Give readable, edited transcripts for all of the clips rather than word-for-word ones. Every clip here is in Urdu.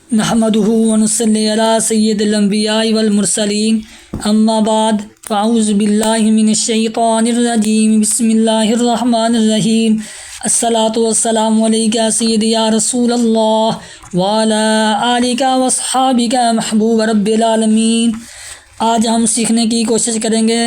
نحمده ونصلي على سید الانبیاء والمرسلین اما بعد فاعوذ باللہ من الشیطان الرجیم بسم اللہ الرحمن الرحیم الصلاۃ والسلام علیک سیدی یا رسول اللہ وعلی آلک واصحابک محبوب رب العالمین۔ آج ہم سیکھنے کی کوشش کریں گے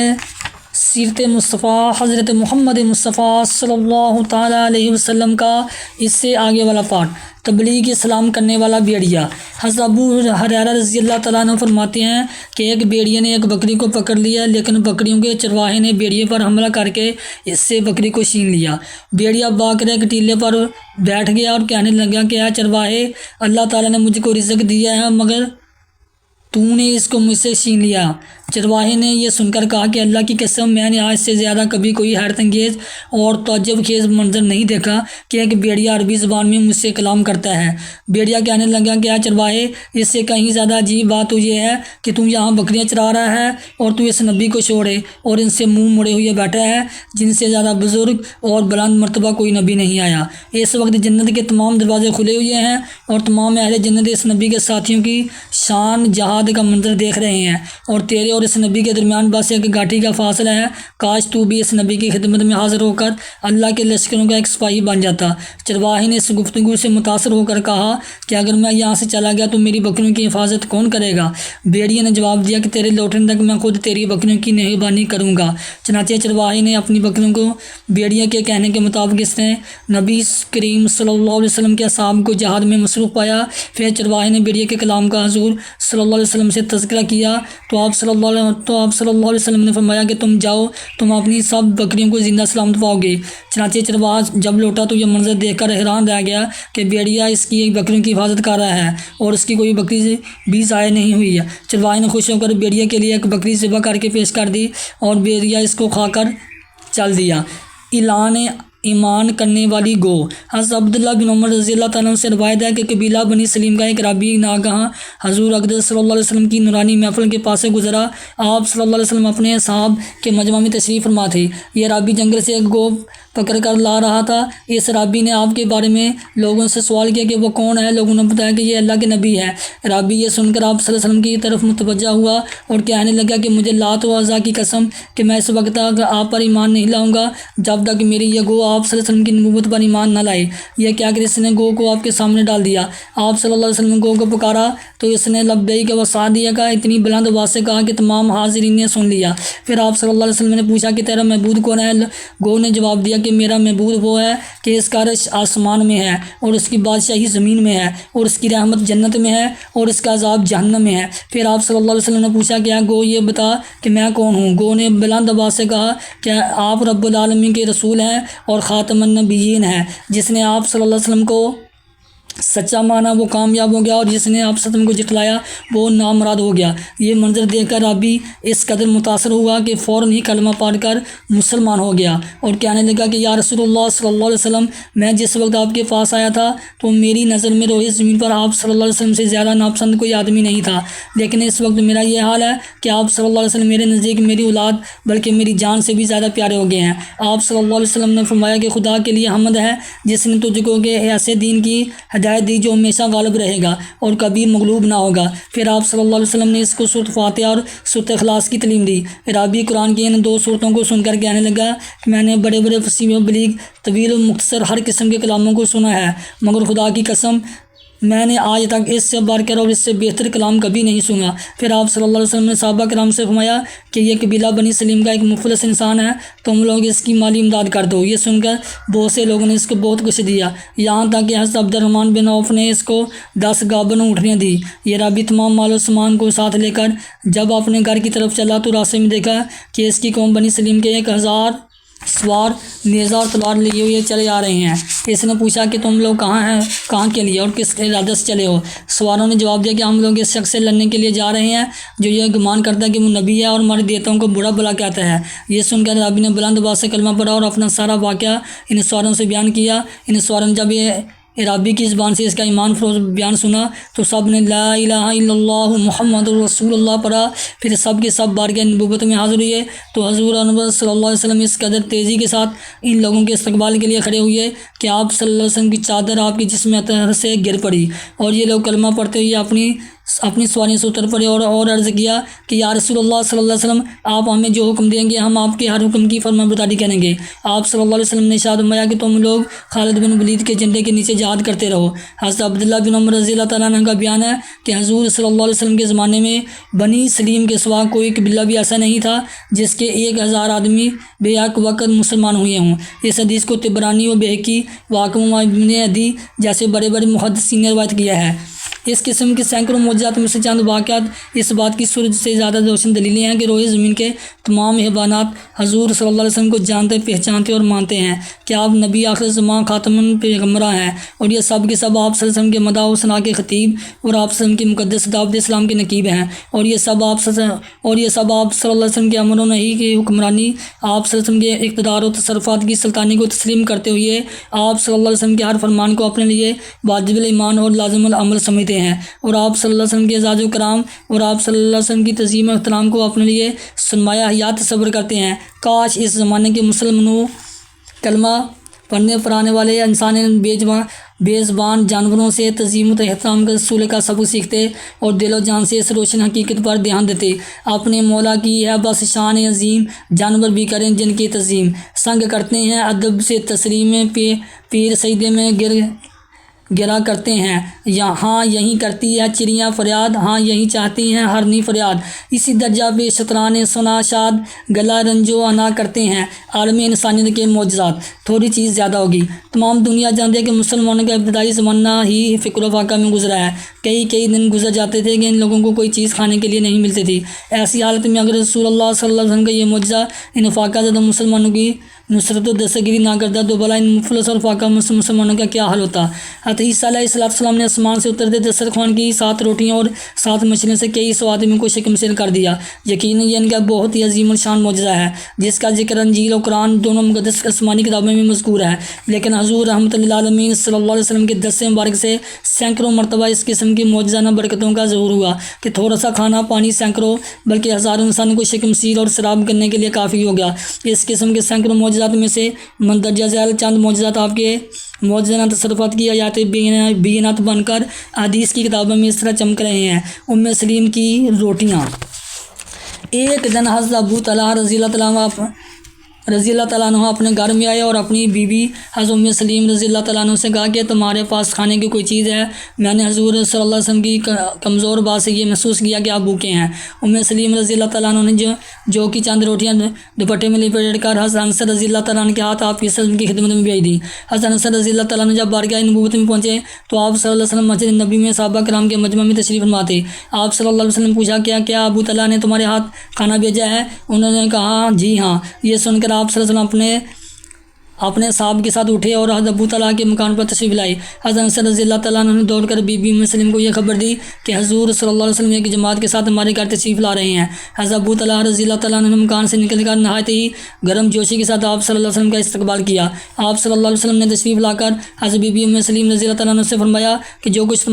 سیرت مصطفیٰ حضرت محمد مصطفیٰ صلی اللہ تعالیٰ علیہ وسلم کا اس سے آگے والا پارٹ، تبلیغ اسلام کرنے والا بھیڑیا۔ حضرت ابو ہریرہ رضی اللہ تعالیٰ عنہ فرماتے ہیں کہ ایک بھیڑیے نے ایک بکری کو پکڑ لیا، لیکن بکریوں کے چرواہے نے بھیڑیے پر حملہ کر کے اس سے بکری کو چھین لیا۔ بھیڑیا باقر ایک ٹیلے پر بیٹھ گیا اور کہنے لگا کہ اے چرواہے، اللہ تعالیٰ نے مجھ کو رزق دیا ہے مگر تو نے اس کو مجھ سے چھین لیا۔ چرواہے نے یہ سن کر کہا کہ اللہ کی قسم، میں نے آج سے زیادہ کبھی کوئی حیرت انگیز اور تعجب خیز منظر نہیں دیکھا کہ ایک بھیڑیا عربی زبان میں مجھ سے کلام کرتا ہے۔ بھیڑیا کہنے لگا کہ اے چرواہے، اس سے کہیں زیادہ عجیب بات تو یہ ہے کہ تو یہاں بکریاں چرا رہا ہے اور تو اس نبی کو چھوڑے اور ان سے منہ موڑے ہوئے بیٹھا ہے جن سے زیادہ بزرگ اور بلند مرتبہ کوئی نبی نہیں آیا۔ اس وقت جنت کے تمام دروازے کھلے ہوئے ہیں اور تمام اہل جنت اس نبی کے ساتھیوں کی شان جہاد کا منظر دیکھ رہے ہیں، اور تیرے اور اس نبی کے درمیان بس ایک گھاٹی کا فاصلہ ہے۔ کاش تو بھی اس نبی کی خدمت میں حاضر ہو کر اللہ کے لشکروں کا ایک سپاہی بن جاتا۔ چرواہے نے اس گفتگو سے متاثر ہو کر کہا کہ اگر میں یہاں سے چلا گیا تو میری بکریوں کی حفاظت کون کرے گا؟ بھیڑیے نے جواب دیا کہ تیرے لوٹنے تک میں خود تیری بکریوں کی نگہبانی کروں گا۔ چنانچہ چرواہے نے اپنی بکریوں کو بھیڑیے کے کہنے کے مطابق اس نے نبی کریم صلی اللہ علیہ وسلم کے اصحاب کو جہاد میں مصروف پایا۔ پھر چرواہے نے بھیڑیے کے کلام کا حضور صلی اللہ علیہ وسلم سے تذکرہ کیا تو آپ صلی اللہ علیہ وسلم نے فرمایا کہ تم جاؤ، تم اپنی سب بکریوں کو زندہ سلامت پاؤ گے۔ چنانچہ چرواہا جب لوٹا تو یہ منظر دیکھ کر حیران رہ گیا کہ بھیڑیا اس کی بکریوں کی حفاظت کر رہا ہے اور اس کی کوئی بکری بھی ضائع نہیں ہوئی ہے۔ چرواہے نے خوش ہو کر بھیڑیا کے لیے ایک بکری ذبح کر کے پیش کر دی اور بھیڑیا اس کو کھا کر چل دیا۔ اعلان ایمان کرنے والی گو۔ حضرت عبداللہ بن عمر رضی اللہ تعالیٰ عنہ سے روایت ہے کہ قبیلہ بنی سلیم کا ایک رابی ناگہاں حضور اقدس صلی اللہ علیہ وسلم کی نورانی محفل کے پاس سے گزرا۔ آپ صلی اللہ علیہ وسلم اپنے اصحاب کے مجمع میں تشریف فرما تھے۔ یہ رابی جنگل سے ایک گو پکڑ کر لا رہا تھا۔ اس رابی نے آپ کے بارے میں لوگوں سے سوال کیا کہ وہ کون ہے۔ لوگوں نے بتایا کہ یہ اللہ کے نبی ہے۔ رابی یہ سن کر آپ صلی اللہ علیہ وسلم کی طرف متوجہ ہوا اور کہنے لگا کہ مجھے لات و عزا کی قسم کہ میں اس وقت تک آپ پر ایمان نہیں لاؤں گا جب تک میری یہ گو آپ صلی اللہ علیہ وسلم کی نبوت پر ایمان نہ لائے۔ یہ کیا کہ اس نے گو کو آپ کے سامنے ڈال دیا۔ آپ صلی اللہ علیہ وسلم نے گو کو پکارا تو اس نے لبیک و سعدیہ کا اتنی بلند آواز سے کہا کہ تمام حاضرین نے سن لیا۔ پھر آپ صلی اللہ علیہ وسلم نے پوچھا کہ تیرا معبود کون ہے؟ گو نے جواب دیا کہ میرا معبود وہ ہے کہ اس کا عرش آسمان میں ہے اور اس کی بادشاہی زمین میں ہے اور اس کی رحمت جنت میں ہے اور اس کا عذاب جہنم میں ہے۔ پھر آپ صلی اللہ علیہ وسلم نے پوچھا کہ گو یہ بتا کہ میں کون ہوں؟ گو نے بلند آواز سے کہا کہ آپ رب العالمین کے رسول ہیں اور خاتم النبیین ہیں۔ جس نے آپ صلی اللہ علیہ وسلم کو سچا مانا وہ کامیاب ہو گیا اور جس نے آپ ستم کو جھٹلایا وہ نامراد ہو گیا۔ یہ منظر دیکھ کر رابی اس قدر متاثر ہوا کہ فوراً ہی کلمہ پڑھ کر مسلمان ہو گیا اور کہنے لگا کہ یا رسول اللہ صلی اللہ علیہ وسلم، میں جس وقت آپ کے پاس آیا تھا تو میری نظر میں روئے زمین پر آپ صلی اللہ علیہ وسلم سے زیادہ ناپسند کوئی آدمی نہیں تھا، لیکن اس وقت میرا یہ حال ہے کہ آپ صلی اللہ علیہ وسلم میرے نزدیک میری اولاد بلکہ میری جان سے بھی زیادہ پیارے ہو گئے ہیں۔ آپ صلی اللہ علیہ وسلم نے فرمایا کہ خدا کے لیے حمد ہے جس نے تجھ کو کہ ایسے دین کی ہدایت دی جو ہمیشہ غالب رہے گا اور کبھی مغلوب نہ ہوگا۔ پھر آپ صلی اللہ علیہ وسلم نے اس کو سورۃ فاتحہ اور سورۃ اخلاص کی تعلیم دی۔ رابی قرآن کی ان دو صورتوں کو سن کر کہنے لگا کہ میں نے بڑے بڑے فصیح و بلیغ، طویل و مختصر ہر قسم کے کلاموں کو سنا ہے مگر خدا کی قسم میں نے آج تک اس سے بڑھ کر اور اس سے بہتر کلام کبھی نہیں سنا۔ پھر آپ صلی اللہ علیہ وسلم نے صحابہ کرام سے فرمایا کہ یہ قبیلہ بنی سلیم کا ایک مفلس انسان ہے، تم لوگ اس کی مالی امداد کر دو۔ یہ سن کر بہت سے لوگوں نے اس کو بہت کچھ دیا، یہاں تک کہ حضرت عبد الرحمن بن عوف نے اس کو 10 گابن اونٹنیاں دی۔ یہ رابی تمام مال و سامان کو ساتھ لے کر جب اپنے گھر کی طرف چلا تو راستے میں دیکھا کہ اس کی قوم بنی سلیم کے 1000 سوار نیزہ اور تلوار لیے ہوئے چلے آ رہے ہیں۔ اس نے پوچھا کہ تم لوگ کہاں کے لیے اور کس ارادے سے چلے ہو؟ سواروں نے جواب دیا کہ ہم لوگ اس شخص سے لڑنے کے لیے جا رہے ہیں جو یہ گمان کرتا ہے کہ وہ نبی ہے اور ہمارے دیوتاؤں کو برا بلا کہتا ہے۔ یہ سن کر رابی نے بلند آواز سے کلمہ پڑھا اور اپنا سارا واقعہ ان سواروں سے بیان کیا۔ ان سواروں نے جب عربی کی زبان سے اس کا ایمان فروز بیان سنا تو سب نے لا الہ الا اللہ محمد رسول اللہ پڑھا۔ پھر سب کے سب بارگاہ نبوت میں حاضر ہوئے تو حضور انور صلی اللہ علیہ وسلم اس قدر تیزی کے ساتھ ان لوگوں کے استقبال کے لیے کھڑے ہوئے کہ آپ صلی اللہ علیہ وسلم کی چادر آپ کے جسم اطہر سے گر پڑی، اور یہ لوگ کلمہ پڑھتے ہوئے اپنی سواریوں سے اتر پڑے اور عرض کیا کہ یا رسول اللہ صلی اللہ علیہ وسلم، آپ ہمیں جو حکم دیں گے ہم آپ کے ہر حکم کی فرمانبرداری کریں گے۔ آپ صلی اللہ علیہ وسلم نے ارشاد فرمایا کہ تم لوگ خالد بن ولید کے جھنڈے کے نیچے جہاد کرتے رہو۔ حضرت عبداللہ بن عمر رضی اللہ تعالیٰ عنہ کا بیان ہے کہ حضور صلی اللہ علیہ وسلم کے زمانے میں بنی سلیم کے سوا کوئی قبیلہ بھی ایسا نہیں تھا جس کے 1000 آدمی بے یک وقت مسلمان ہوئے ہوں۔ اس حدیث کو طبرانی و بہقی واقع ابن عدی جیسے بڑے بڑے محدثین نے روایت کیا ہے۔ اس قسم کے سینکڑوں معجزات میں سے چند واقعات اس بات کی سورج سے زیادہ روشن دلیلیں ہیں کہ روئے زمین کے تمام حیوانات حضور صلی اللہ علیہ وسلم کو جانتے، پہچانتے اور مانتے ہیں کہ آپ نبی آخر زمان خاتم پیغمبراں ہیں، اور یہ سب کے سب آپ صلی اللہ علیہ وسلم کے مداح و ثناء کے خطیب اور آپ صلی اللہ علیہ وسلم کی مقدس دعوت اسلام کے نقیب ہیں، اور یہ سب آپ صلی اللہ علیہ وسلم کے امر و نہی کی حکمرانی، آپ صلی اللہ علیہ وسلم کے اقتدار و تصرفات کی سلطانی کو تسلیم کرتے ہوئے آپ صلی اللہ علیہ وسلم کے ہر فرمان کو اپنے لیے واجب الایمان اور لازم العمل سمجھتے ہیں، اور آپ صلی اللہ علیہ وسلم کے اعزاز و کرام اور آپ صلی اللہ علیہ وسلم کی تعظیم و احترام کو اپنے لیے سرمایہ حیات تصور کرتے ہیں۔ کاش اس زمانے کے مسلمانوں کلمہ پڑھنے پڑھانے والے انسان بے زبان جانوروں سے تعظیم و احترام کے رسول کا سبق سیکھتے اور دل و جان سے اس روشن حقیقت پر دھیان دیتے۔ اپنے مولا کی ہے بس شان عظیم، جانور بھی کریں جن کی تعظیم، سنگ کرتے ہیں ادب سے تسلیم، پیر سجدے میں گرا کرتے ہیں، ہاں یہی کرتی ہے چڑیاں فریاد، ہاں یہی چاہتی ہیں ہرنی فریاد، اسی درجہ پہ شطران سنا شاد، گلا رنجو انا کرتے ہیں عالم انسانیت کے معجزات۔ تھوڑی چیز زیادہ ہوگی، تمام دنیا جانتے کہ مسلمانوں کا ابتدائی زمانہ ہی فکر و فاقہ میں گزرا ہے۔ کئی دن گزر جاتے تھے کہ ان لوگوں کو کوئی چیز کھانے کے لیے نہیں ملتی تھی۔ ایسی حالت میں اگر رسول اللہ صلی اللہ علیہ وسلم کا یہ معجزہ ان فاقہ زدہ مسلمانوں کی نصرت و دستگیری نہ کرتا تو بھلا ان مفلس اور فاقہ مسلمانوں کا کیا حال ہوتا۔ حضرت عیسیٰ علیہ السلام نے آسمان سے اترتے دسترخوان کی 7 روٹیوں اور 7 مچھلیوں سے کئی سو آدمیوں کو شکمسیر کر دیا۔ یقیناً یہ ان کا بہت ہی عظیم الشان معجزہ ہے جس کا ذکر انجیل اور قرآن دونوں مقدس آسمانی کتابوں میں مذکور ہے، لیکن حضور رحمۃ للعالمین صلی اللہ علیہ وسلم کے دست مبارک سے سینکڑوں مرتبہ اس قسم کی معجزانہ برکتوں کا ظہور ہوا کہ تھوڑا سا کھانا پانی سینکڑوں بلکہ ہزاروں انسانوں کو شکمسیر اور سراب کرنے کے لیے کافی ہو گیا۔ اس قسم کے سینکڑوں معجزات میں سے مندرجہ ذیل چند معجزات آپ کے معجزانہ تصرفات کی آیات بینات بن کر حدیث کی کتابوں میں اس طرح چمک رہے ہیں۔ ام سلیم کی روٹیاں۔ ایک دن حضرت ابو طلحہ رضی اللہ تعالیٰ عنہ اپنے گھر میں آئے اور اپنی بیوی حضرت ام سلیم رضی اللہ تعالیٰ عنہ سے کہا کہ تمہارے پاس کھانے کی کوئی چیز ہے؟ میں نے حضور صلی اللہ علیہ وسلم کی کمزور بات سے یہ محسوس کیا کہ آپ بھوکے ہیں۔ ام سلیم رضی اللہ تعالیٰ عنہ نے جو کہ چند روٹیاں دوپٹے میں لپیٹ کر حضرت انس رضی اللہ تعالیٰ عنہ کے ہاتھ آپ کی کی خدمت میں بھیج دی۔ حضرت انس رضی اللہ تعالیٰ عنہ جب بارگاہ نبوت میں پہنچے تو آپ صلی اللہ علیہ وسلم مسجد نبی میں صحابہ کرام کے مجمع میں تشریف فرما تھے۔ آپ صلی اللہ علیہ وسلم پوچھا کیا ابو طلحہ نے تمہارے ہاتھ کھانا بھیجا ہے؟ انہوں نے کہا جی ہاں۔ یہ سن کر آپ صلی اللہ علیہ وسلم اپنے صاحب کے ساتھ اٹھے اور حضرت ابو طلحہ کے مکان پر تشریف لائے۔ حضرت انس رضی اللہ تعالیٰ عنہ نے دوڑ کر بی بی ام سلیم کو یہ خبر دی کہ حضور صلی اللہ علیہ وسلم ایک جماعت کے ساتھ ہمارے گھر تشریف لا رہے ہیں۔ حضرت ابو طلحہ رضی اللہ تعالیٰ عنہ نے مکان سے نکل کر نہایت ہی گرم جوشی کے ساتھ آپ صلی اللہ علیہ وسلم کا استقبال کیا۔ آپ صلی اللہ علیہ وسلم نے تشریف لا کر حضرت بی بی ام سلیم رضی اللہ تعالیٰ عنہ سے فرمایا کہ جو کچھ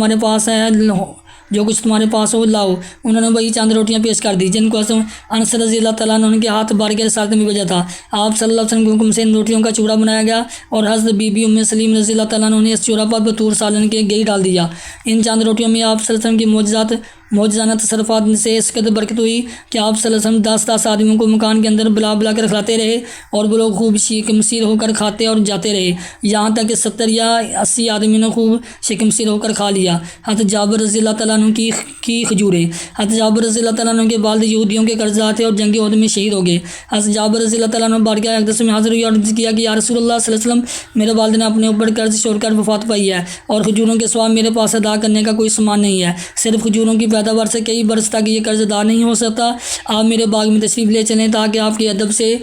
تمہارے پاس ہو لاؤ۔ انہوں نے وہی چند روٹیاں پیش کر دی جن کو انس رضی اللہ تعالیٰ عنہ کے ہاتھ بارگاہ رسالت میں بھیجا تھا۔ آپ صلی اللہ علیہ وسلم کے حکم سے ان روٹیوں کا چوڑا بنایا گیا اور حضرت بی بی ام سلیم رضی اللہ تعالیٰ عنہ نے اس چوڑا پر بطور سالن کے گھی ڈال دیا۔ ان چند روٹیوں میں آپ صلی اللہ علیہ وسلم کی معجزانہ تصرفات سے اس قدر برکت ہوئی کہ آپ صلی اللہ علیہ وسلم 10 آدمیوں کو مکان کے اندر بلا کر کھلاتے رہے اور وہ لوگ خوب شکمسیر ہو کر کھاتے اور جاتے رہے، یہاں تک کہ 70 یا 80 آدمیوں نے خوب شکمسیر ہو کر کھا لیا۔ حضرت جابر رضی اللہ تعالیٰ عنہ کی کھجوریں۔ حضرت جابر رضی اللہ تعالیٰ عنہ کے والد یہودیوں کے قرضدار تھے اور جنگی عہد میں شہید ہو گئے۔ حضرت جابر رضی اللہ تعالیٰ عنہ بارگاہ اقدس میں حاضر ہوئے اور عرض کیا کہ یا رسول اللہ صلی اللہ علیہ وسلم، میرے والد نے اپنے اوپر قرض چھوڑ کر وفات پائی ہے اور کھجوروں کے سوا میرے پاس ادا کرنے کا کوئی سامان نہیں ہے، صرف کھجوروں کی پیداوار سے کئی برس تک یہ قرض ادا نہیں ہو سکتا۔ آپ میرے باغ میں تشریف لے چلیں تاکہ آپ کے ادب سے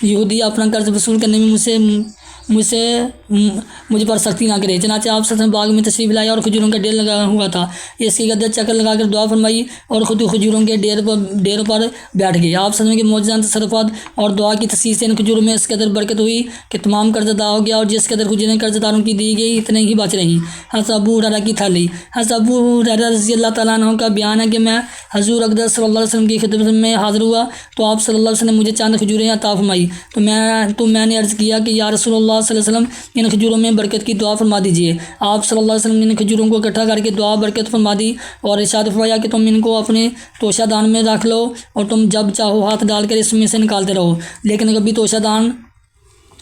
یہودی اپنا قرض وصول کرنے میں مجھ سے مجھ پر سختی نہ کرے۔ چنانچہ آپ صلی اللہ علیہ وسلم باغ میں تشریف لائے اور کھجوروں کا ڈھیر لگا ہوا تھا، اس کی گردن چکر لگا کر دعا فرمائی اور خود کھجوروں کے ڈھیر پر بیٹھ گئے۔ آپ صلی اللہ علیہ وسلم کے معجزات تصرفات اور دعا کی تشریح سے ان کھجوروں میں اس قدر برکت ہوئی کہ تمام قرض ادا ہو گیا، اور جس قدر کھجوریں قرض داروں کی دی گئی اتنے ہی بچ رہیں۔ حضرت ابو ہریرہ کی تھیلی۔ حضرت ابو ہریرہ رضی اللہ تعالیٰ عنہ کا بیان ہے کہ میں حضور اقدس صلی اللہ علیہ وسلم کی خدمت میں حاضر ہوا تو آپ صلی اللہ علیہ وسلم نے مجھے چند کھجوریں عطا فرمائی، تو میں نے عرض کیا کہ یا رسول اللہ صلی اللہ علیہ وسلم ان کھجوروں میں برکت کی دعا فرما دیجیے۔ آپ صلی اللہ علیہ وسلم نے ان کھجوروں کو اکٹھا کر کے دعا برکت فرما دی اور ارشاد فرمایا کہ تم ان کو اپنے توشہ دان میں رکھ لو اور تم جب چاہو ہاتھ ڈال کر اس میں سے نکالتے رہو، لیکن کبھی توشہ دان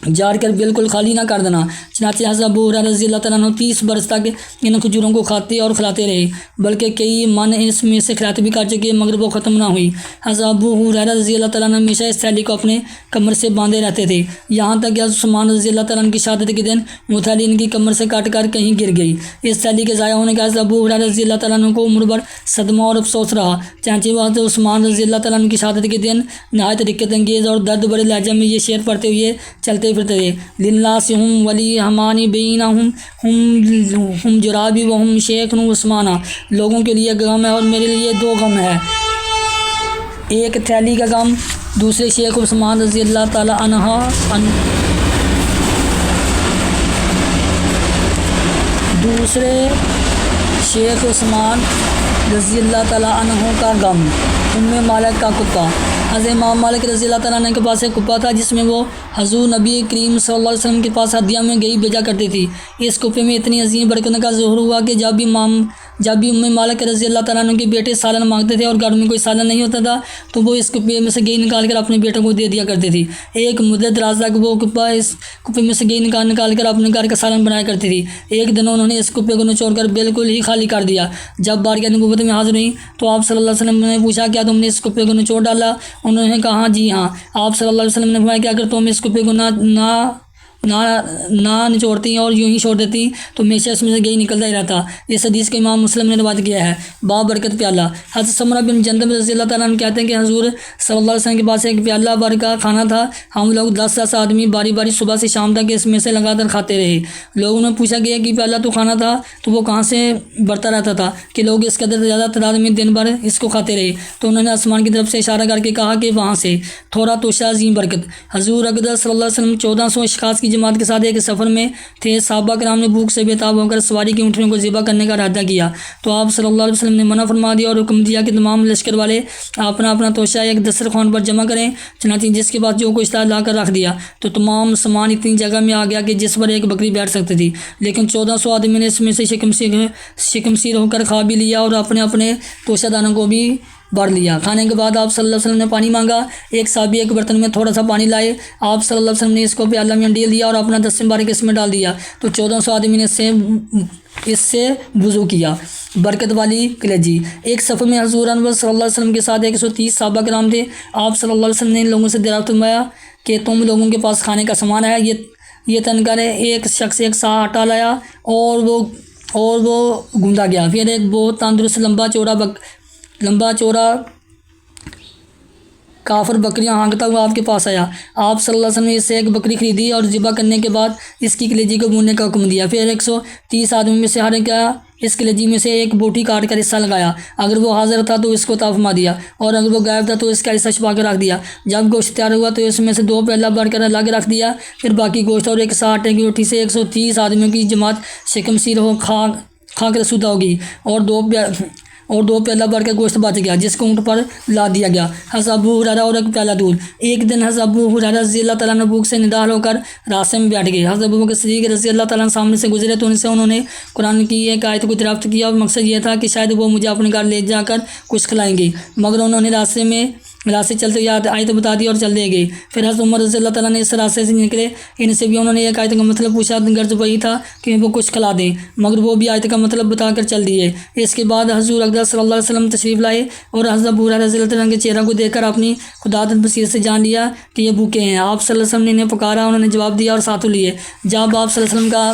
جار کر بالکل خالی نہ کر دینا۔ چنانچہ حضرت ابو ہریرہ رضی اللہ تعالیٰ عنہ 30 برس تک ان کھجوروں کو کھاتے اور کھلاتے رہے، بلکہ کئی من اس میں سے کھلاتے بھی کر چکے مگر وہ ختم نہ ہوئی۔ حضرت ابو ہریرہ رضی اللہ تعالیٰ عنہ ہمیشہ اس تھیلی کو اپنے کمر سے باندھے رہتے تھے، یہاں تک کہ حضرت عثمان رضی اللہ تعالیٰ عنہ کی شہادت کے دن وہ تھیلی ان کی کمر سے کاٹ کر کہیں گر گئی۔ اس تھیلی کے ضائع ہونے کا حضرت ابو ہریرہ رضی اللہ تعالیٰ عنہ کو عمر بھر صدمہ اور افسوس رہا، چنانچہ وہ حضرت عثمان رضی اللہ تعالیٰ عنہ کی شہادت کے دن نہایت دقت انگیز اور درد بھرے لہجے میں یہ شعر پڑھتے ہوئے چلتے پھرتے تھے: للناس ہم ولی ہمانی بینہم ہم جرابی و ہم شیخ عثمانہ۔ لوگوں کے لیے غم ہے اور میرے لیے دو غم ہے، ایک تھیلی کا غم، دوسرے شیخ عثمان رضی اللہ تعالیٰ عنہ کا غم۔ ام مالک کا کتا۔ حضرت امام مالک رضی اللہ تعالیٰ عنہ کے پاس ایک کپا تھا جس میں وہ حضور نبی کریم صلی اللہ علیہ وسلم کے پاس ہدیہ میں گئی بھیجا کرتی تھی۔ اس کپے میں اتنی عظیم برکت کا ظہور ہوا کہ جب بھی ام مالک رضی اللہ تعالیٰ عنہ کے بیٹے سالن مانگتے تھے اور گھر میں کوئی سالن نہیں ہوتا تھا تو وہ اس کپے میں سے گئی نکال کر اپنے بیٹوں کو دے دیا کرتی تھی۔ ایک مدت دراز تک وہ کپا اس کپے میں سے گئی نکال کر اپنے گھر کا سالن بنایا کرتی تھی۔ ایک دن انہوں نے اس کپے کو نچوڑ کر بالکل ہی خالی کر دیا۔ جب بارگاہ نبوت میں حاضر ہوئی تو آپ صلی اللہ علیہ وسلم نے پوچھا کیا تم نے اس کپے کو نچوڑ ڈالا؟ انہوں نے کہا جی ہاں۔ آپ صلی اللہ علیہ وسلم نے فرمایا کہ اگر تم اس کپے کو نہ نچوڑتی اور یوں ہی چھوڑ دیتی تو ہمیشہ اس میں سے گئی نکلتا ہی رہتا۔ اس حدیث کو امام مسلم نے روایت کیا ہے۔ باب برکت پیالہ۔ حضرت سمرہ بن جندب رضی اللہ تعالیٰ عنہ کہتے ہیں کہ حضور صلی اللہ علیہ وسلم کے پاس ایک پیالہ بھر کا کھانا تھا، ہم لوگ 10 آدمی باری باری صبح سے شام تک اس میں سے لگاتار کھاتے رہے۔ لوگوں نے پوچھا گیا کہ پیالہ تو کھانا تھا تو وہ کہاں سے بڑھتا رہتا تھا کہ لوگ اس قدر زیادہ تعداد میں دن بھر اس کو کھاتے رہے؟ تو انہوں نے آسمان کی طرف سے اشارہ کر کے کہا کہ وہاں سے تھوڑا توشہ عظیم برکت۔ حضور اقدس صلی اللہ علیہ وسلم 1400 اشخاص کی جماعت کے ساتھ ایک سفر میں تھے۔ صحابہ کرام نے بھوک سے بے تاب ہو کر سواری کی اونٹنیوں کو ذبح کرنے کا ارادہ کیا تو آپ صلی اللہ علیہ وسلم نے منع فرما دیا اور حکم دیا کہ تمام لشکر والے اپنا اپنا توشہ ایک دسترخوان پر جمع کریں۔ چنانچہ جس کے بعد جو کچھ تھا لا کر رکھ دیا تو تمام سامان اتنی جگہ میں آ گیا کہ جس پر ایک بکری بیٹھ سکتی تھی، لیکن 1400 آدمی نے اس میں سے شکم سیر ہو کر کھا بھی لیا اور اپنے اپنے توشہ دانوں کو بھی بھر لیا۔ کھانے کے بعد آپ صلی اللہ علیہ وسلم نے پانی مانگا۔ ایک صحابی ایک برتن میں تھوڑا سا پانی لائے، آپ صلی اللہ علیہ وسلم نے اس کو پیالہ میں ڈال دیا اور اپنا دست مبارک اس میں ڈال دیا تو 1400 آدمی نے اس سے وضو کیا۔ برکت والی کلیجی۔ ایک صف میں حضور انور صلی اللہ علیہ وسلم کے ساتھ 130 صحابہ کرام تھے۔ آپ صلی اللہ علیہ وسلم نے ان لوگوں سے دریافت فرمایا کہ تم لوگوں کے پاس کھانے کا سامان ہے؟ یہ تن کر ایک شخص ایک سا آٹا لایا اور وہ گوندا گیا۔ پھر ایک بہت تندرست لمبا چوڑا کافر بکریاں ہانکتا ہوا آپ کے پاس آیا۔ آپ صلی اللہ علیہ وسلم نے اس سے ایک بکری خریدی اور ذبح کرنے کے بعد اس کی کلیجی کو بھوننے کا حکم دیا۔ پھر 130 آدمی میں سے ہر ایک اس کلیجی میں سے ایک بوٹی کاٹ کر حصہ لگایا۔ اگر وہ حاضر تھا تو اس کو عطا فرما دیا اور اگر وہ غائب تھا تو اس کا حصہ چھپا کر رکھ دیا۔ جب گوشت تیار ہوا تو اس میں سے 2 پیالہ بھر کر الگ رکھ دیا۔ پھر باقی گوشت اور ایک سا آٹے کی روٹی سے 130 آدمیوں کی جماعت شکم سیر ہو کھا کر سودہ ہوگی اور 2 پیالہ بھر کر گوشت بچ گیا جس کو اونٹ پر لا دیا گیا۔ حضرت ابو ہریرہ اور ایک پیالہ دودھ۔ ایک دن حضرت ابو ہریرہ رضی اللہ تعالیٰ عنہ بھوک سے نڈال ہو کر راستے میں بیٹھ گئے۔ حضرت ابوبکر صدیق رضی اللہ تعالیٰ عنہ سامنے سے گزرے تو ان سے انہوں نے قرآن کی ایک آیت کو دریافت کیا اور مقصد یہ تھا کہ شاید وہ مجھے اپنے گھر لے جا کر کچھ کھلائیں گے، مگر انہوں نے راستے چلتے ہوئے آیت بتا دی اور چل دے گئے۔ پھر حضرت عمر رضی اللہ تعالیٰ نے اس راستے سے نکلے، ان سے بھی انہوں نے ایک آیت کا مطلب پوچھا، غرض وہی تھا کہ وہ کچھ کھلا دیں، مگر وہ بھی آیت کا مطلب بتا کر چل دیے۔ اس کے بعد حضور اقدس صلی اللہ علیہ وسلم تشریف لائے اور حضرت ابو ہریرہ رضی اللہ تعالیٰ کے چہرہ کو دیکھ کر اپنی خدادت بصیرت سے جان لیا کہ یہ بھوکے ہیں۔ آپ صلی اللہ علیہ وسلم نے انہیں پکارا، انہوں نے جواب دیا اور ساتھ لیے۔ جب آپ صلی اللہ علیہ وسلم کا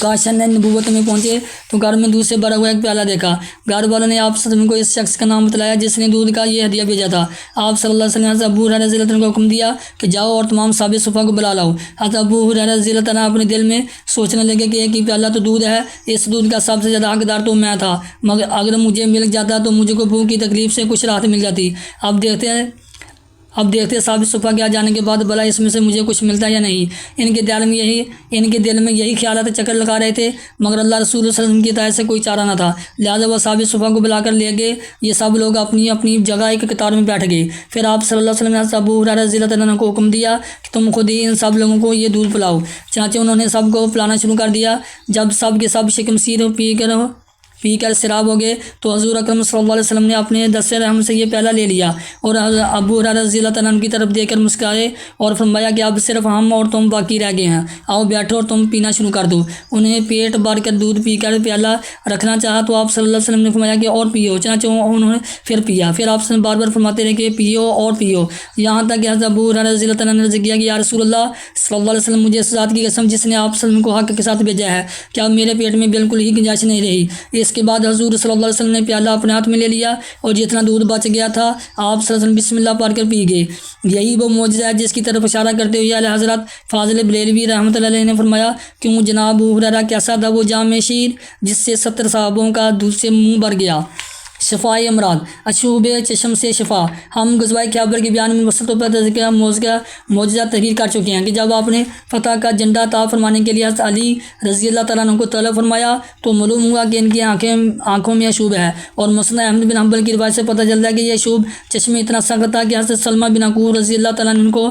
کاشان نے نبوت میں پہنچے تو گھر میں دودھ سے بھرا ہوا ایک پیالہ دیکھا۔ گھر والوں نے آپ صلی اللہ علیہ وسلم کو اس شخص کا نام بتلایا جس نے دودھ کا یہ ہدیہ بھیجا تھا۔ آپ صلی اللہ علیہ وسلم نے ابو ہریرہ رضی اللہ عنہ کو حکم دیا کہ جاؤ اور تمام صحابہ صفا کو بلا لاؤ۔ حضرت ابو ہریرہ رضی اللہ عنہ اپنے دل میں سوچنے لگے کہ ایک ہی پیالہ تو دودھ ہے، اس دودھ کا سب سے زیادہ حقدار تو میں تھا، مگر اگر مجھے مل جاتا تو مجھے کو بھوک کی تکلیف سے کچھ راحت مل جاتی۔ اب دیکھتے صحابہ صفا کے آ جانے کے بعد بھلا اس میں سے مجھے کچھ ملتا یا نہیں۔ ان کے دل میں یہی خیالات چکر لگا رہے تھے، مگر اللہ رسول صلی اللہ علیہ وسلم کی ہدایت سے کوئی چارہ نہ تھا، لہٰذا وہ صحابہ صفا کو بلا کر لے گئے۔ یہ سب لوگ اپنی اپنی جگہ ایک قطار میں بیٹھ گئے۔ پھر آپ صلی اللہ علیہ وسلم نے ابو ہریرہ رضی اللہ عنہ کو حکم دیا کہ تم خود ہی ان سب لوگوں کو یہ دودھ پلاؤ۔ چنانچہ انہوں نے سب کو پلانا شروع کر دیا۔ جب سب کے سب شکم سیر پی کر سیراب ہو گئے تو حضور اکرم صلی اللہ علیہ وسلم نے اپنے دست رحم سے یہ پیالہ لے لیا اور ابو ہریرہ رضی اللہ عنہ کی طرف دیکھ کر مسکرائے اور فرمایا کہ اب صرف ہم اور تم باقی رہ گئے ہیں، آؤ بیٹھو اور تم پینا شروع کر دو۔ انہیں پیٹ بھر کر دودھ پی کر پیالہ رکھنا چاہا تو آپ صلی اللہ علیہ وسلم نے فرمایا کہ اور پیو، چنانچہ انہوں نے پھر پیا۔ پھر آپ سے بار بار فرماتے رہے کہ پیو اور پیو، یہاں تک کہ حضرت ابو ہریرہ رضی اللہ عنہ نے عرض کیا کہ یا رسول اللہ صلی اللہ علیہ وسلم، مجھے اس ذات کی قسم جس نے آپ صلی اللہ علیہ وسلم کو حق کے ساتھ بھیجا ہے کہ اب میرے پیٹ میں بالکل ہی گنجائش نہیں رہی۔ اس کے بعد حضور صلی اللہ علیہ وسلم نے پیالہ اپنے ہاتھ میں لے لیا اور جتنا دودھ بچ گیا تھا آپ صلی اللہ علیہ وسلم بسم اللہ پڑھ کر پی گئے۔ یہی وہ معجزہ ہے جس کی طرف اشارہ کرتے ہوئے اعلیٰ حضرت فاضل بریلوی رحمۃ اللہ علیہ نے فرمایا کہ جناب ابو ہریرہ کیسا تھا وہ جام شیر جس سے 70 صحابوں کا دودھ سے منہ بھر گیا۔ شفائے امراض، اشوب چشم سے شفا۔ ہم غزوہ خیبر کے بیان میں وسط پر تذکرہ معجزہ تحریر کر چکے ہیں کہ جب آپ نے فتح کا جھنڈا عطا فرمانے کے لیے حضرت علی رضی اللہ تعالیٰ عنہ کو طلب فرمایا تو معلوم ہوا کہ ان کی آنکھوں میں اشوب ہے، اور مسند احمد بن حنبل کی روایت سے پتہ چلتا ہے کہ یہ اشوب چشمے اتنا سخت تھا کہ حضرت سلمہ بن عقور رضی اللہ تعالیٰ عنہ کو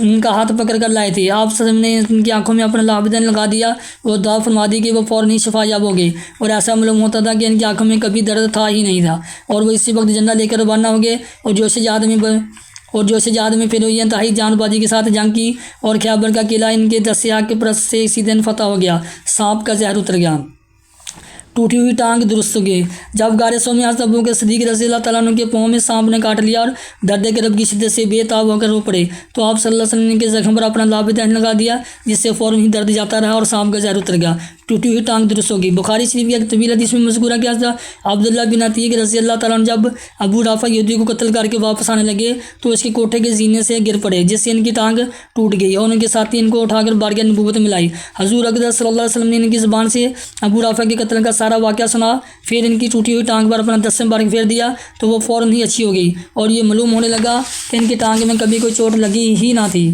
ان کا ہاتھ پکڑ کر لائے تھے۔ آپ صلی اللہ علیہ وسلم نے ان کی آنکھوں میں اپنا لابدن لگا دیا اور دعا فرما دی کہ وہ فوراً ہی شفا یاب ہو گئے، اور ایسا معلوم ہوتا تھا کہ ان کی آنکھوں میں کبھی درد تھا ہی نہیں تھا، اور وہ اسی وقت جھنڈا لے کر روانہ ہو گئے اور جوش جہاد میں پھر ہوئی انتہائی جان بازی کے ساتھ جنگ کی، اور خیبر کا قلعہ ان کے دست آگ کے پرست سے اسی دن فتح ہو گیا، سانپ کا زہر اتر گیا، ٹوٹی ہوئی ٹانگ درست ہو گئی۔ جب غار ثور میں حضرت ابوبکر صدیق رضی اللہ تعالیٰ عنہ کے پاؤں میں سانپ نے کاٹ لیا اور درد کرب کی شدت سے بے تاب ہو کر رو پڑے تو آپ صلی اللہ علیہ وسلم نے کے زخم پر اپنا لابدن لگا دیا، جس سے فوراً ہی درد جاتا رہا اور سانپ کا زہر اتر گیا، ٹوٹی ہوئی ٹانگ درست ہوگی۔ بخاری شریف کی ایک طویل حدیث میں مذکور ہے کہ حضرت عبداللہ بن عتیق رضی اللہ تعالیٰ عنہ جب ابو رافع یہودی کو قتل کر کے واپس آنے لگے تو اس کے کوٹھے کے زینے سے گر پڑے، جس سے ان کی ٹانگ ٹوٹ گئی اور ان کے ساتھی ان کو اٹھا کر بارگاہ نبوت میں لائی۔ حضور اقدس صلی اللہ علیہ وسلم نے ان کی زبان سے ابو رافع کے قتل کا سارا واقعہ سنا، پھر ان کی ٹوٹی ہوئی ٹانگ پر اپنا دست مبارک پھیر دیا تو وہ فوراً ہی اچھی ہو گئی، اور یہ معلوم ہونے لگا کہ ان کی ٹانگ میں کبھی کوئی چوٹ لگی ہی نہ تھی،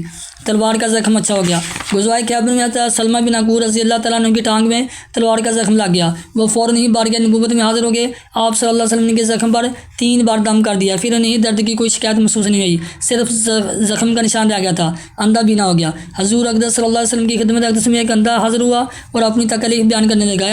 تلوار کا زخم اچھا ہو گیا۔ غزوہ خیبر میں آتا سلمہ بن عقور رضی اللہ تعالیٰ عنہ کی ٹانگ میں تلوار کا زخم لگ گیا، وہ فوراً ہی بارگاہ نبوت میں حاضر ہو گئے۔ آپ صلی اللہ علیہ وسلم نے کے زخم پر 3 بار دم کر دیا، پھر انہیں درد کی کوئی شکایت محسوس نہیں ہوئی، صرف زخم کا نشان رہ گیا تھا، اندھا بینا ہو گیا۔ حضور اقدس صلی اللہ علیہ وسلم کی خدمت اقدس میں ایک اندھا حاضر ہوا اور اپنی تکلیف بیان کرنے لگا۔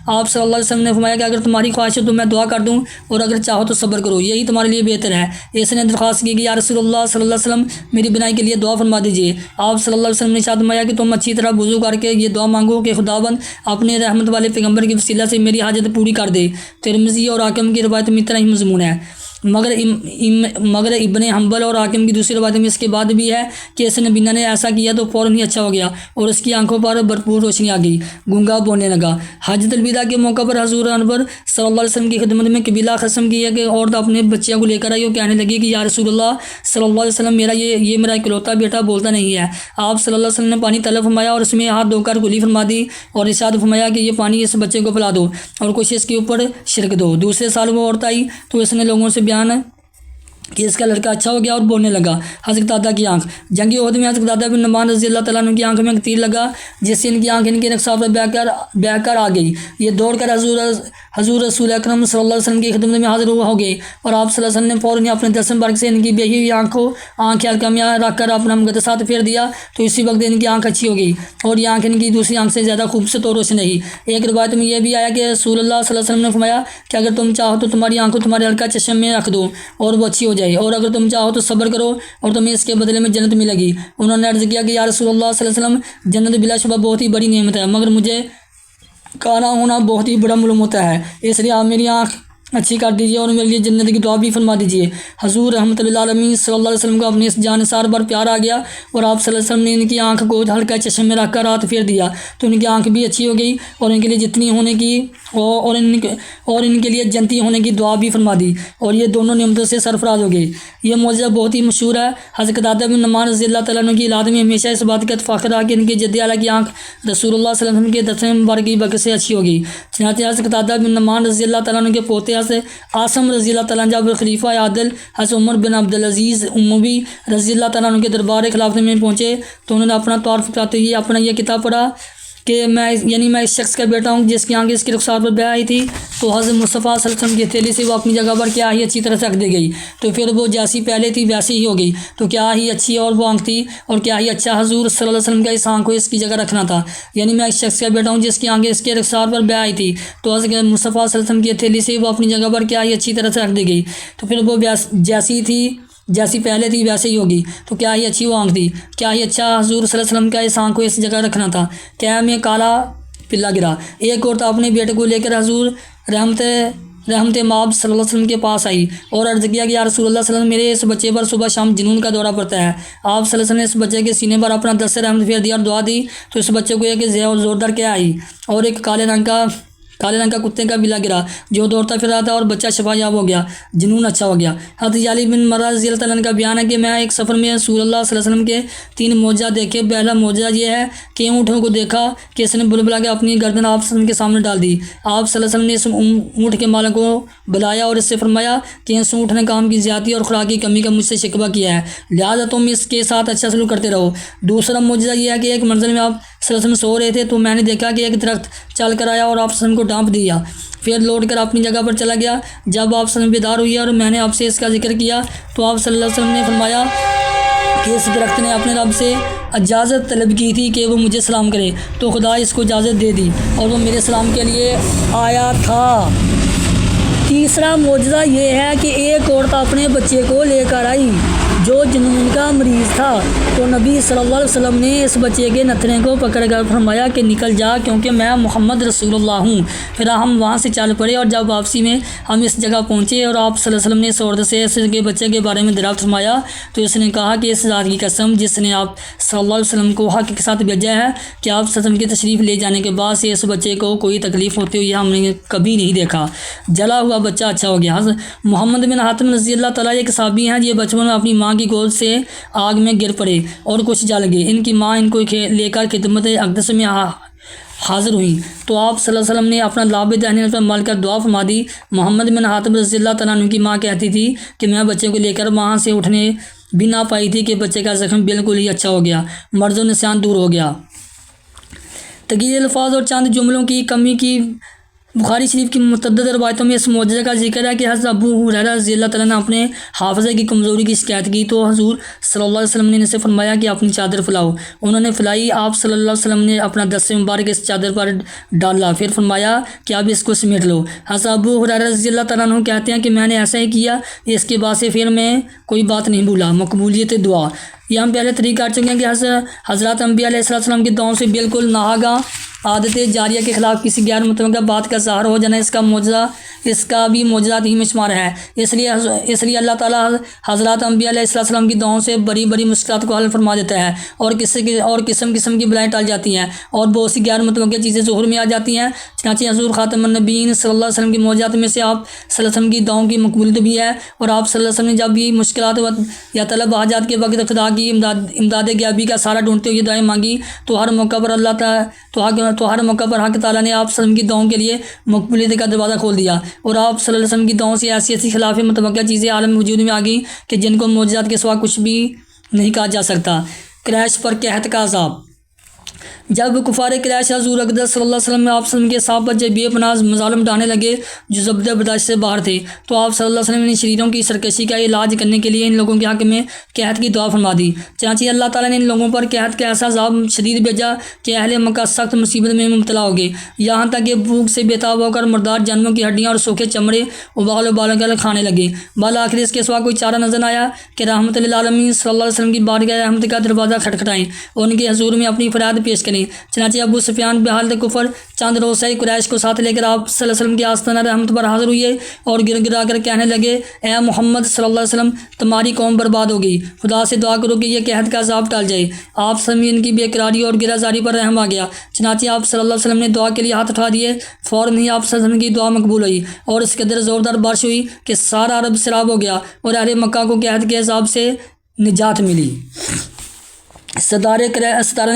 آپ صلی اللہ علیہ وسلم نے فرمایا کہ اگر تمہاری خواہش ہے تو میں دعا کر دوں، اور اگر چاہو تو صبر کرو، یہی تمہارے لیے بہتر ہے۔ اس نے درخواست کی کہ یا رسول اللہ صلی اللہ علیہ وسلم میری بنائی کے لیے دعا فرما دیجیے۔ آپ صلی اللہ علیہ وسلم نے ارشاد فرمایا کہ تم اچھی طرح وضو کر کے یہ دعا مانگو کہ خداوند اپنے رحمت والے پیغمبر کی وسیلہ سے میری حاجت پوری کر دے۔ ترمذی اور حاکم کی روایت میں اتنا ہی مضمون ہے، مگر ابن حنبل اور حاکم کی دوسری روایت میں اس کے بعد بھی ہے کہ اس نبینہ نے ایسا کیا تو فوراً ہی اچھا ہو گیا اور اس کی آنکھوں پر بھرپور روشنی آ گئی، گونگا بولنے لگا۔ حجۃ الوداع کے موقع پر حضور انور صلی اللہ علیہ وسلم کی خدمت میں قبیلہ قسم کی ہے کہ عورت اپنے بچیوں کو لے کر آئی اور کہنے لگی کہ یا رسول اللہ صلی اللہ علیہ وسلم یہ میرا اکلوتا بیٹا بولتا نہیں ہے۔ آپ صلی اللہ علیہ وسلم نے پانی طلب فرمایا اور اس میں ہاتھ دھو کر کلی فرما دی اور ارشاد فرمایا کہ یہ پانی اس بچے کو پلا دو اور کچھ اس کے اوپر چھڑک دو۔ دوسرے سال وہ عورت آئی تو اس نے لوگوں سے بیان کہ اس کا لڑکا اچھا ہو گیا اور بولنے لگا۔ حضرت قتادہ کی آنکھ، جنگی عہد میں حضرت قتادہ بن نعمان رضی اللہ تعالیٰ عنہ کی آنکھ میں ایک تیر لگا جس سے ان کی آنکھ ان کے رخسار پر بہہ کر آ گئی۔ یہ دوڑ کر حضور رسول اکرم صلی اللہ علیہ وسلم کی خدمت میں حاضر ہو گئے اور آپ صلی اللہ علیہ وسلم نے فوراً اپنے دست مبارک سے ان کی بہی ہوئی آنکھ حلقہ میں رکھ کر اپنا مقدسات پھیر دیا تو اسی وقت ان کی آنکھ اچھی ہو گئی اور یہ آنکھ ان کی دوسری آنکھ سے زیادہ خوبصورت اور روشن رہی۔ ایک روایت میں یہ بھی آیا کہ رسول اللہ صلی اللہ علیہ وسلم نے فرمایا کہ اگر تم چاہو تو تمہاری آنکھ کو تمہارے حلقہ چشم میں رکھ دو اور وہ اچھی ہو جائے، اور اگر تم چاہو تو صبر کرو اور تمہیں اس کے بدلے میں جنت ملے گی۔ انہوں نے عرض کیا کہ یا رسول اللہ صلی اللہ علیہ وسلم، جنت بلا شبہ بہت ہی بڑی نعمت ہے، مگر مجھے کانا ہونا بہت ہی بڑا معلوم ہوتا ہے، اس لیے آپ میری اچھی کر دیجیے اور میرے لیے جنت کی دعا بھی فرما دیجیے۔ حضور رحمۃ اللہ علیہ صلی اللہ علیہ وسلم کو اپنے اس جانثار پر پیار آ گیا اور آپ صلی اللہ علیہ وسلم نے ان کی آنکھ کو ہلکا چشم میں رکھ کر ہاتھ پھیر دیا تو ان کی آنکھ بھی اچھی ہو گئی اور ان کے لیے جتنی ہونے کی اور ان کے لیے جنتی ہونے کی دعا بھی فرما دی اور یہ دونوں نعمتوں سے سرفراز ہو گئے۔ یہ معجزہ بہت ہی مشہور ہے۔ حضرت قتادہ بن نعمان رضی اللہ تعالیٰ عنہ کی اولاد میں ہمیشہ اس بات کا فخر رہا کہ ان کے جد اعلیٰ کی آنکھ رسول اللہ صلی اللہ علیہ وسلم کے دسویں مبارک کی برکت سے اچھی ہوگی۔ چنانچہ حضرت قتادہ بن نعمان رضی اللہ تعالیٰ عنہ کے پوتے حضرت عاصم رضی اللہ تعالیٰ عنہ جب خلیفہ عادل حضرت عمر بن عبدالعزیز اموی رضی اللہ تعالیٰ عنہ کے دربار خلافت میں پہنچے تو انہوں نے اپنا تعارف کراتے ہوئے اپنا یہ کتاب پڑھا کہ میں اس شخص کا بیٹا ہوں جس کی آنکھ اس کی رخسار پر بہ آئی تھی۔ تو حضرت مصطفیٰ صلی اللہ علیہ وسلم کی ہتھیلی سے وہ اپنی جگہ پر کیا ہی اچھی طرح سے رکھ دی گئی تو پھر وہ جیسی پہلے تھی ویسی ہی ہو گئی تو کیا ہی اچھی اور وہ آنکھ تھی اور کیا ہی اچھا حضور صلی اللہ علیہ وسلم کا اس آنکھ کو اس کی جگہ رکھنا تھا۔ میں اس شخص کا بیٹا ہوں جس کی آنکھ اس کے رخسار پر بہ آئی تھی تو حضرت مصطفیٰ صلی اللہ علیہ وسلم کی ہتھیلی سے وہ اپنی جگہ پر کیا ہی اچھی طرح سے رکھ دی گئی تو پھر وہ جیسی پہلے تھی ویسے ہی ہوگی تو کیا ہی اچھی وہ آنکھ تھی۔ کیا ہی اچھا حضور صلی اللہ علیہ وسلم کا اس آنکھ کو اس جگہ رکھنا تھا۔ کیا میں کالا پلا گرا۔ ایک عورت اپنے بیٹے کو لے کر حضور رحمت مآب صلی اللہ علیہ وسلم کے پاس آئی اور عرض کیا کہ یا رسول اللہ صلی اللہ علیہ وسلم میرے اس بچے پر صبح شام جنون کا دورہ پڑتا ہے۔ آپ صلی اللہ علیہ وسلم نے اس بچے کے سینے پر اپنا دست رحمت پھیر دیا اور دعا دی تو اس بچے کو ایک زوردار کیا آئی اور ایک کالے رنگ کا کتے کا بلا گرا جو دوڑتا پھر رہا تھا اور بچہ شفا یاب ہو گیا، جنون اچھا ہو گیا۔ حضرت علی بن مرہ رضی اللہ تعالیٰ عنہ کا بیان ہے کہ میں ایک سفر میں رسول اللہ صلی اللہ علیہ وسلم کے 3 معجزات دیکھے۔ پہلا معجزہ یہ ہے کہ اونٹوں کو دیکھا کہ اس نے بلا کے اپنی گردن آپ صلی اللہ علیہ وسلم کے سامنے ڈال دی۔ آپ صلی اللہ علیہ وسلم نے اس اونٹ کے مالک کو بلایا اور اس سے فرمایا کہ اس اونٹ نے کام کی زیادتی اور خوراک کی کمی کا مجھ سے شکوہ کیا ہے، لہٰذا تم اس کے ساتھ اچھا سلوک کرتے رہو۔ دوسرا معجزہ یہ ہے کہ ایک منزل میں آپ صلی اللہ علیہ وسلم سو رہے تھے تو میں نے دیکھا کہ ایک درخت چل کر آیا اور آپ صلی اللہ علیہ وسلم کو ڈانپ دیا، پھر لوٹ کر اپنی جگہ پر چلا گیا۔ جب آپ صلی اللہ علیہ وسلم بیدار ہوئی اور میں نے آپ سے اس کا ذکر کیا تو آپ صلی اللہ علیہ وسلم نے فرمایا کہ اس درخت نے اپنے رب سے اجازت طلب کی تھی کہ وہ مجھے سلام کرے تو خدا اس کو اجازت دے دی اور وہ میرے سلام کے لیے آیا تھا۔ تیسرا معجزہ یہ ہے کہ ایک عورت اپنے بچے کو لے کر آئی جو جنون کا مریض تھا تو نبی صلی اللہ علیہ وسلم نے اس بچے کے نتھنے کو پکڑ کر فرمایا کہ نکل جا کیونکہ میں محمد رسول اللہ ہوں۔ پھر ہم وہاں سے چل پڑے اور جب واپسی میں ہم اس جگہ پہنچے اور آپ صلی اللہ علیہ وسلم نے اس عورت سے اس کے بچے کے بارے میں دریافت فرمایا تو اس نے کہا کہ اس ذات کی قسم جس نے آپ صلی اللہ علیہ وسلم کو حق کے ساتھ بھیجا ہے کہ آپ صلی اللہ علیہ وسلم کی تشریف لے جانے کے بعد سے اس بچے کو کوئی تکلیف ہوتی ہوئی ہم نے کبھی نہیں دیکھا، جلا ہوا بچہ اچھا ہو گیا۔ حضرت محمد بن حاتم رضی اللہ تعالیٰ ایک صحابی ہیں، یہ بچپن میں اپنی ماں کی گود سے آگ میں گر پڑے اور کچھ جل گئے۔ ان کی ماں ان کو لے کر خدمت اقدس میں حاضر ہوئی تو آپ صلی اللہ علیہ وسلم نے اپنا لاب دہنے پر مل کر دعا فرما دی۔ محمد بن حاتم رضی اللہ تعالیٰ عنہ کی ماں کہتی تھی کہ میں بچے کو لے کر وہاں سے اٹھنے بھی نہ پائی تھی کہ بچے کا زخم بالکل ہی اچھا ہو گیا، مرض و نسیان دور ہو گیا۔ تغیر الفاظ اور چند جملوں کی کمی کی بخاری شریف کی متعدد روایتوں میں اس معجزے کا ذکر ہے کہ حضرت ابو ہریرہ رضی اللہ تعالیٰ نے اپنے حافظے کی کمزوری کی شکایت کی تو حضور صلی اللہ علیہ وسلم نے ان سے فرمایا کہ اپنی چادر پھیلاؤ۔ انہوں نے پھیلائی، آپ صلی اللہ علیہ وسلم نے اپنا دست مبارک اس چادر پر ڈالا، پھر فرمایا کہ اب اس کو سمیٹ لو۔ حضرت ابو ہریرہ رضی اللہ تعالیٰ عنہ کہتے ہیں کہ میں نے ایسا ہی کیا، اس کے بعد سے پھر میں کوئی بات نہیں بھولا۔ مقبولیت دعا، یہ ہم پہلے طریق کر چکے ہیں کہ حضرات انبیاء علیہ السلام کی دعاؤں سے بالکل ناگہاں عادت جاریہ کے خلاف کسی غیر متوقع بات کا ظاہر ہو جانا اس کا بھی معجزات ہی میں شمار ہے۔ اس لیے اللہ تعالیٰ حضرات انبیاء علیہ السلام کی دعاؤں سے بڑی بڑی مشکلات کو حل فرما دیتا ہے اور قسم قسم کی بلائیں ٹال جاتی ہیں اور بہت سی غیر متوقع چیزیں ظہور میں آ جاتی ہیں۔ چنانچہ حضور خاتم النبیین صلی اللہ علیہ وسلم کی معجزات میں سے آپ صلی اللہ علیہ وسلم کی دعاؤں کی مقبولیت بھی ہے اور آپ صلی اللہ علیہ وسلم نے جب بھی مشکلات یا طلب حاجات کے وقت خدا کی امداد غیبی کا سہارا ڈھونڈتے ہوئے دعائیں مانگی تو ہر موقع پر اللہ تعالیٰ حق تعالیٰ نے آپ صلی اللہ علیہ وسلم کی دعاؤں کے لیے مقبولیت کا دروازہ کھول دیا اور آپ صلی اللہ علیہ وسلم کی دعاؤں سے ایسی خلاف متوقع چیزیں عالم وجود میں آ گئیں کہ جن کو معجزات کے سوا کچھ بھی نہیں کہا جا سکتا۔ قریش پر قحط کا عذاب، جب کفار قریش حضور اقدس صلی اللہ علیہ وسلم آپ صلی اللہ علیہ وسلم کے صحابہ پر جب بے پناہ مظالم ڈھانے لگے جو ضبط برداشت سے باہر تھے تو آپ صلی اللہ علیہ وسلم نے شریروں کی سرکشی کا علاج کرنے کے لیے ان لوگوں کے حق میں قحط کی دعا فرما دی۔ چنانچہ اللہ تعالیٰ نے ان لوگوں پر قحط کا ایسا عذاب شدید بھیجا کہ اہل مکہ سخت مصیبت میں مبتلا ہو گئے، یہاں تک کہ بھوک سے بےتاب ہو کر مردار جانوروں کی ہڈیاں اور سوکھے چمڑے ابال کر کھانے لگے۔ بالآخر اس کے سوا کوئی چارہ نظر آیا کہ رحمت للعالمین صلی اللہ علیہ وسلم کی بارگاہ رحمت کا دروازہ کھٹکھٹائیں اور ان کے حضور میں اپنی فریاد پیش کریں۔ کریں۔ چنانچہ ابو سفیان بحالت کفر چند روسائی قریش کو ساتھ لے کر آپ صلی اللہ علیہ وسلم کی آستانہ رحمت پر حاضر ہوئے اور گر گرا کر کہنے لگے، اے محمد صلی اللہ علیہ وسلم، تمہاری قوم برباد ہو گئی، خدا سے دعا کرو کہ یہ قحط کا عذاب ٹال جائے۔ آپ صلی اللہ علیہ وسلم ان کی بے قراری اور گرہ زاری پر رحم آ گیا، چنانچہ آپ صلی اللہ علیہ وسلم نے دعا کے لیے ہاتھ اٹھا دیے۔ فوراً ہی آپ صلی اللہ علیہ وسلم کی دعا مقبول ہوئی اور اس قدر زوردار بارش ہوئی کہ سارا عرب سیراب ہو گیا اور اہل مکہ کو قحط کے عذاب سے نجات ملی۔ ستارہ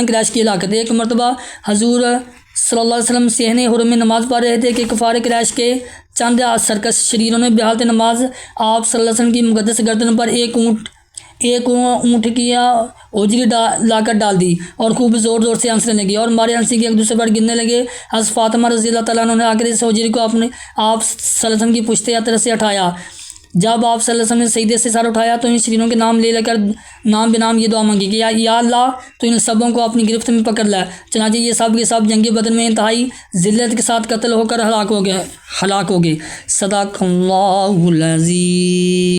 قریش کی ہلاکت۔ ایک مرتبہ حضور صلی اللہ علیہ وسلم صحن حرم میں نماز پڑھ رہے تھے کہ کفار قریش کے چند سرکش شریروں نے بحالت نماز آپ صلی اللہ علیہ وسلم کی مقدس گردن پر ایک اونٹ کی اوجری لا کر ڈال دی اور خوب زور زور سے ہنسنے لگے اور مارے ہنسی کے ایک دوسرے پر گرنے لگے۔ حضرت فاطمہ رضی اللہ تعالیٰ عنہ نے آ کر اس اوجری کو آپ صلی اللہ علیہ وسلم کی پشت طرف سے ہٹایا۔ جب آپ صلی اللہ علیہ وسلم نے سجدے سے سر اٹھایا تو ان شریروں کے نام لے کر نام بے نام یہ دعا مانگی کہ یا اللہ تو ان سبوں کو اپنی گرفت میں پکڑ لے۔ چنانچہ یہ سب کے سب جنگ بدر میں انتہائی ذلت کے ساتھ قتل ہو کر ہلاک ہو گئے۔ صدق اللہ العظیم۔